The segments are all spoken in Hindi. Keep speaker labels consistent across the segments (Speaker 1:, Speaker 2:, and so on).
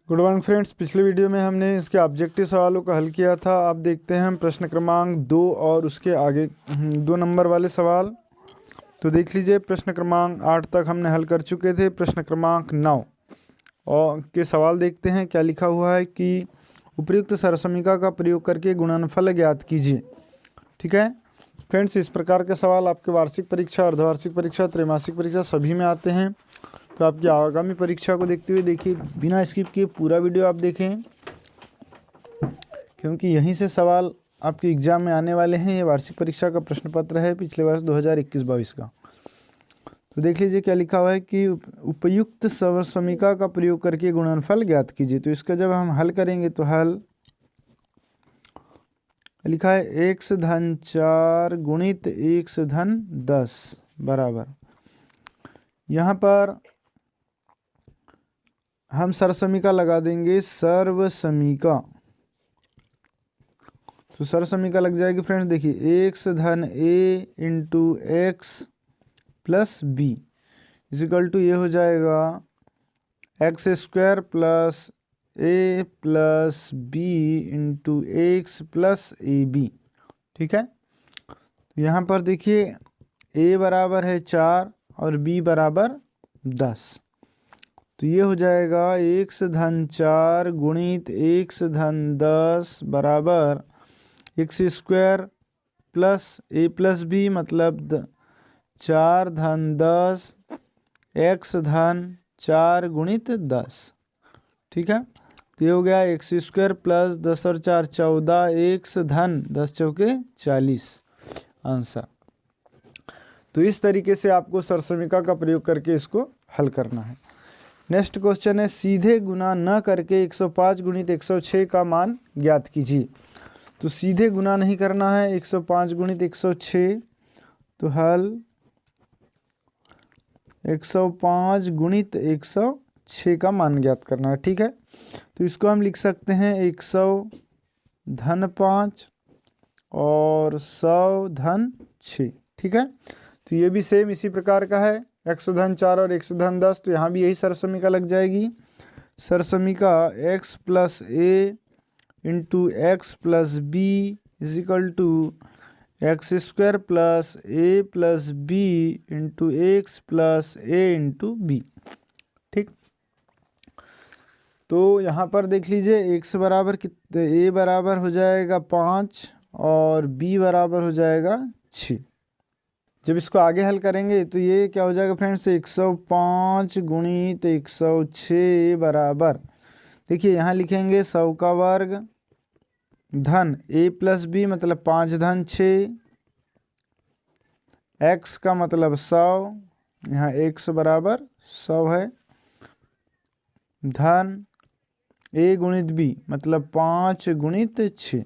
Speaker 1: Good morning friends. पिछले वीडियो में हमने इसके ऑब्जेक्टिव सवालों को हल किया था। आप देखते हैं हम प्रश्न क्रमांक 2 और उसके आगे 2 नंबर वाले सवाल। तो देख लीजिए, प्रश्न क्रमांक 8 तक हमने हल कर चुके थे। प्रश्न क्रमांक 9 और के सवाल देखते हैं। क्या लिखा हुआ है कि उपयुक्त सरसमीका का प्रयोग करके गुणनफल ज्ञात कीजिए। ठीक है फ्रेंड्स, इस प्रकार के सवाल आपके वार्षिक परीक्षा, अर्धवार्षिक परीक्षा, त्रैमासिक परीक्षा सभी में आते हैं। तो आपकी आगामी परीक्षा को देखते हुए देखिए, बिना स्किप किए पूरा वीडियो आप देखें, क्योंकि यहीं से सवाल आपके एग्जाम में आने वाले हैं। ये वार्षिक परीक्षा का प्रश्न पत्र है पिछले वर्ष 2021-22 का। तो देख लीजिए क्या लिखा हुआ है कि उपयुक्त सरसमीका का प्रयोग करके गुणनफल ज्ञात कीजिए। तो इसका जब हम हल करेंगे तो हल लिखा है x धन 4 गुणित x धन 10 बराबर, यहाँ पर हम सरसमीका लगा देंगे सर्वसमीका। तो सरसमीका लग जाएगी फ्रेंड्स। देखिए x धन a into x plus B equal to ये हो जाएगा x square plus a plus B into x plus A B. ठीक है, तो यहाँ पर देखिए a बराबर है 4 और b बराबर 10। तो ये हो जाएगा x धन 4 गुणित x धन 10 बराबर x square plus a plus B मतलब 4 धन 10 x धन 4 गुणित 10। ठीक है, तो ये हो गया एक्स स्क्वायर प्लस 10 और 4 14 x धन 10 चौके 40 आंसर। तो इस तरीके से आपको सरसमीका का प्रयोग करके इसको हल करना है। नेक्स्ट क्वेश्चन है, सीधे गुना न करके 105 गुणित 106 का मान ज्ञात कीजिए। तो सीधे गुना नहीं करना है 105 गुणित 106, तो हल 105 गुणित 106 का मान ज्ञात करना है। ठीक है, तो इसको हम लिख सकते हैं 100 धन 5 और 100 धन 6। ठीक है, तो ये भी सेम इसी प्रकार का है, x धन 4 और x धन 10। तो यहाँ भी यही सरसमीका लग जाएगी। सरसमीका x plus a into x plus B equal to x square plus a plus B into x plus a into B. ठीक, तो यहाँ पर देख लीजिए x बराबर कितने, a बराबर हो जाएगा 5 और b बराबर हो जाएगा 6। जब इसको आगे हल करेंगे तो ये क्या हो जाएगा फ्रेंड्स, 105 गुणित 106 बराबर, देखिए यहाँ लिखेंगे 100 का वर्ग धन a प्लस बी मतलब 5 धन 6, x का मतलब 100, यहाँ x बराबर 100 है, धन a गुणित b मतलब 5 गुणित 6।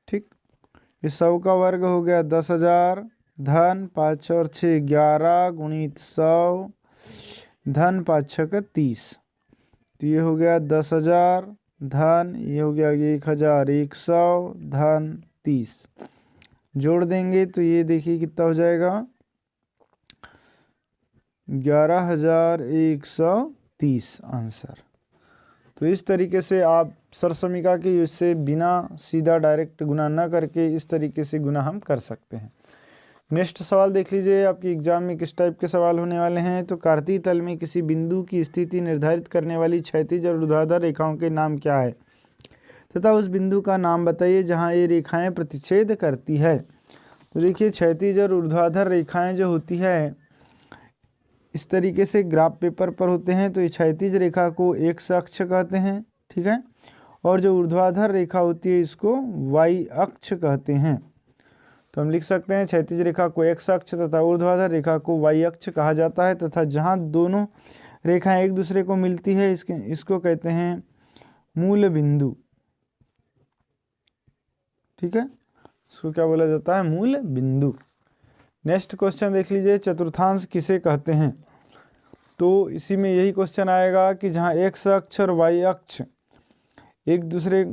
Speaker 1: ठीक, इस 100 का वर्ग हो गया 10,000 धन 5 और 6 11 गुणित 100 धन 5 6 30। तो ये हो गया 10,000 धन ये हो गया 1,100 धन 30। जोड़ देंगे तो ये देखिए कितना हो जाएगा 11,130 आंसर। तो इस तरीके से आप सरसमीका के यूज से बिना सीधा डायरेक्ट गुना न करके इस तरीके से गुना हम कर सकते हैं। नेक्स्ट सवाल देख लीजिए, आपके एग्जाम में किस टाइप के सवाल होने वाले हैं। तो कार्तीय तल में किसी बिंदु की स्थिति निर्धारित करने वाली क्षैतिज और ऊर्ध्वाधर रेखाओं के नाम क्या है तथा उस बिंदु का नाम बताइए जहां ये रेखाएं प्रतिच्छेद करती है। तो देखिए क्षैतिज और ऊर्ध्वाधर रेखाएं जो होती है इस तरीके से ग्राफ पेपर पर होते हैं। तो ये क्षैतिज रेखा को x अक्ष कहते हैं। ठीक है, और जो ऊर्ध्वाधर रेखा होती है इसको y अक्ष कहते हैं। तो हम लिख सकते हैं क्षैतिज रेखा को x अक्ष तथा ऊर्ध्वाधर रेखा को y अक्ष कहा जाता है, तथा जहां दोनों रेखाएं एक दूसरे को मिलती है इसको कहते हैं मूल बिंदु। ठीक है, इसको क्या बोला जाता है, मूल बिंदु। नेक्स्ट क्वेश्चन देख लीजिए, चतुर्थांश किसे कहते हैं। तो इसी में यही क्वेश्चन आएगा कि जहां x अक्ष और y अक्ष एक दूसरे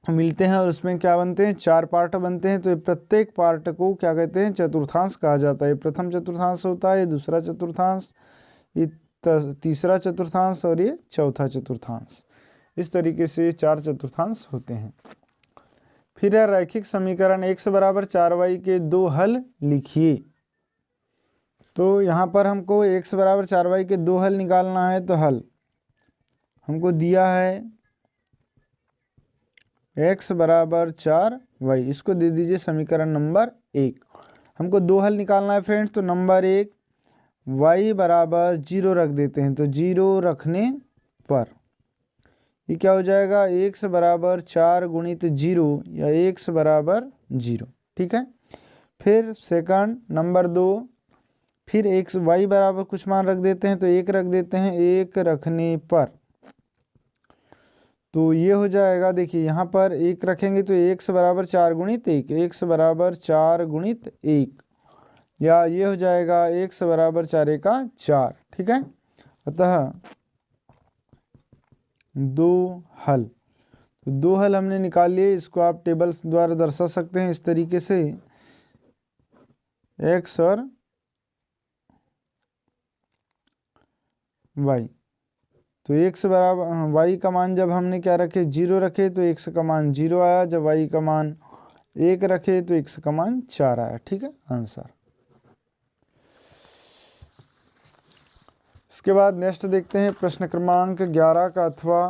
Speaker 1: मिलते हैं और उसमें क्या बनते हैं, 4 पार्ट बनते हैं। तो ये प्रत्येक पार्ट को क्या कहते हैं, चतुर्थांश कहा जाता है। प्रथम चतुर्थांश होता है, दूसरा चतुर्थांश, ये तीसरा चतुर्थांश और ये चौथा चतुर्थांश। इस तरीके से 4 चतुर्थांश होते हैं। फिर है रैखिक समीकरण x बराबर 4y के 2 हल लिखिए। तो यहाँ पर हमको x बराबर 4y के 2 हल निकालना है। तो हल हमको दिया है x बराबर 4y, इसको दे दीजिए समीकरण नंबर 1। हमको 2 हल निकालना है फ्रेंड्स। तो नंबर 1 y बराबर 0 रख देते हैं। तो 0 रखने पर ये क्या हो जाएगा, x बराबर 4 गुणित 0 या x बराबर 0। ठीक है। फिर सेकंड नंबर 2, फिर x y बराबर कुछ मान रख देते हैं। तो 1 रख देते हैं। 1 रखने पर तो ये हो जाएगा, देखिए यहाँ पर 1 रखेंगे तो x बराबर 4 गुणित 1, x बराबर 4 गुणित 1, या ये हो जाएगा x बराबर 4 का 4। ठीक है। अतः 2 हल, तो 2 हल हमने निकाल लिए। इसको आप टेबल्स द्वारा दर्शा सकते हैं इस तरीके से, x और y। तो x बराबर y का मान जब हमने क्या रखे 0 रखे तो x का मान 0 आया। जब y का मान 1 रखे तो x का मान 4 आया। ठीक है, आंसर। इसके बाद नेक्स्ट देखते हैं प्रश्न क्रमांक 11 का अथवा।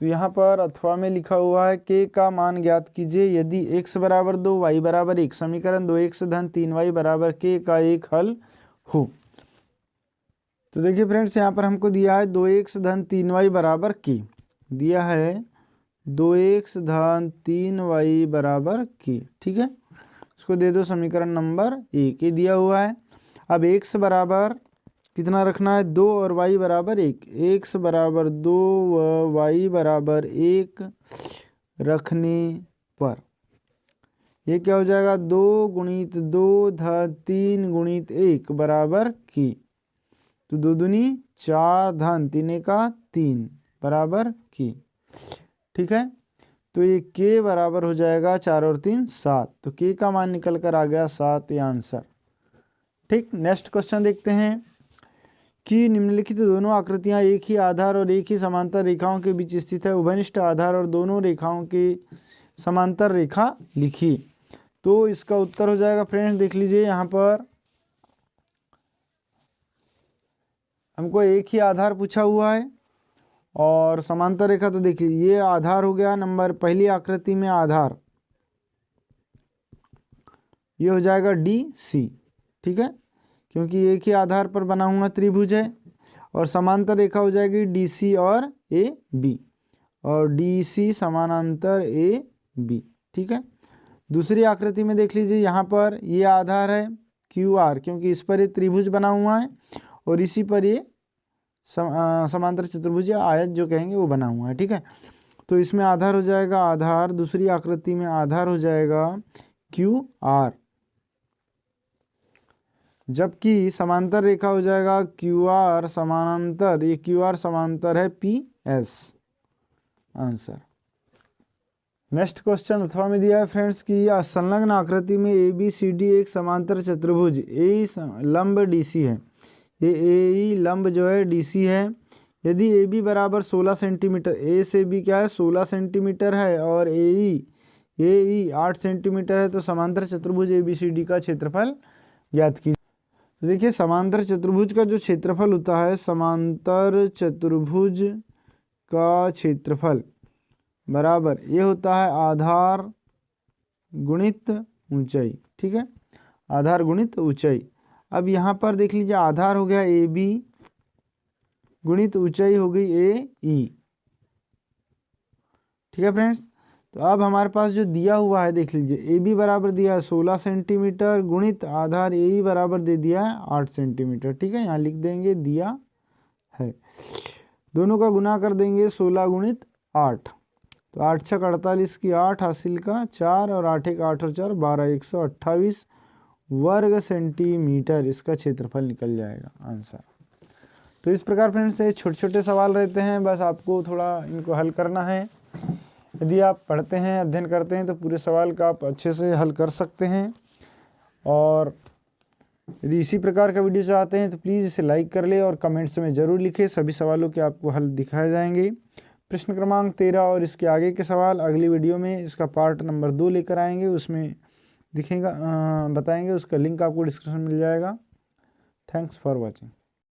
Speaker 1: तो यहाँ पर अथवा में लिखा हुआ है k का मान ज्ञात कीजिए यदि x बराबर 2 y बराबर 1 समीकरण 2x धन 3y बराबर k का एक हल हो। तो देखिए फ्रेंड्स, यहाँ पर हमको दिया है 2x धन 3y बराबर k, दिया है 2x धन 3y बराबर k। ठीक है, इसको दे दो समीकरण नंबर 1, ये दिया हुआ है। अब x बराबर कितना रखना है, 2 और y बराबर 1। x बराबर 2 व y बराबर 1 रखने पर ये क्या हो जाएगा, 2 गुणित 2 धन 3 गुणित 1 बराबर k। तो 2 दूनी 4 धन 3 का 3 बराबर k। ठीक है, तो ये k बराबर हो जाएगा 4 और 3 7। तो k का मान निकल कर आ गया 7, ये आंसर। ठीक, नेक्स्ट क्वेश्चन देखते हैं कि निम्नलिखित दोनों आकृतियां एक ही आधार और एक ही समांतर रेखाओं के बीच स्थित है। उभयनिष्ठ आधार और दोनों रेखाओं के समांतर रेखा लिखिए। तो इसका उत्तर हो जाएगा फ्रेंड्स, देख लीजिए यहाँ पर हमको एक ही आधार पूछा हुआ है और समांतर रेखा। तो देखिए ये आधार हो गया नंबर पहली आकृति में आधार, ये हो जाएगा DC। ठीक है, क्योंकि एक ही आधार पर बना हुआ त्रिभुज है। और समांतर रेखा हो जाएगी DC और AB, और DC समानांतर AB। ठीक है, दूसरी आकृति में देख लीजिए, यहाँ पर ये आधार है QR, क्योंकि इस पर ये त्रिभुज बना हुआ है और इसी पर ये समांतर चतुर्भुज या आयत जो कहेंगे वो बना हुआ है। ठीक है, तो इसमें आधार हो जाएगा आधार, दूसरी आकृति में आधार हो जाएगा QR, जबकि समांतर रेखा हो जाएगा QR समानांतर, ये QR समांतर है PS, आंसर। नेक्स्ट क्वेश्चन अथवा में दिया है फ्रेंड्स कि संलग्न आकृति में ABCD एक समांतर चतुर्भुज AE लंब DC है। ये AE लंब जो है DC है। यदि AB बराबर 16 सेंटीमीटर, A से B क्या है 16 सेंटीमीटर है और AE 8 सेंटीमीटर है, तो समांतर चतुर्भुज ABCD का क्षेत्रफल ज्ञात कीजिए। तो देखिए समांतर चतुर्भुज का जो क्षेत्रफल होता है, समांतर चतुर्भुज का क्षेत्रफल बराबर ये होता है आधार गुणित ऊंचाई। ठीक है, आधार गुणित ऊंचाई। अब यहाँ पर देख लीजिए आधार हो गया AB गुणित ऊंचाई हो गई AE। ठीक है फ्रेंड्स, तो अब हमारे पास जो दिया हुआ है देख लीजिए, AB बराबर दिया है 16 सेंटीमीटर गुणित आधार AE बराबर दे दिया है 8 सेंटीमीटर। ठीक है, यहाँ लिख देंगे दिया है, दोनों का गुना कर देंगे 16 गुणित 8। तो 8 छक 48 की 8 हासिल का 4 और 8 एक 8 और 4 12, 128 वर्ग सेंटीमीटर इसका क्षेत्रफल निकल जाएगा, आंसर। तो इस प्रकार फ्रेंड्स ये छोटे छोटे सवाल रहते हैं, बस आपको थोड़ा इनको हल करना है। यदि आप पढ़ते हैं, अध्ययन करते हैं तो पूरे सवाल का आप अच्छे से हल कर सकते हैं। और यदि इसी प्रकार का वीडियो चाहते हैं तो प्लीज़ इसे लाइक कर ले और कमेंट्स में ज़रूर लिखें। सभी सवालों के आपको हल दिखाए जाएंगे। प्रश्न क्रमांक 13 और इसके आगे के सवाल अगली वीडियो में इसका पार्ट नंबर 2 लेकर आएंगे, उसमें दिखेगा बताएंगे। उसका लिंक आपको डिस्क्रिप्शन में मिल जाएगा। Thanks for watching.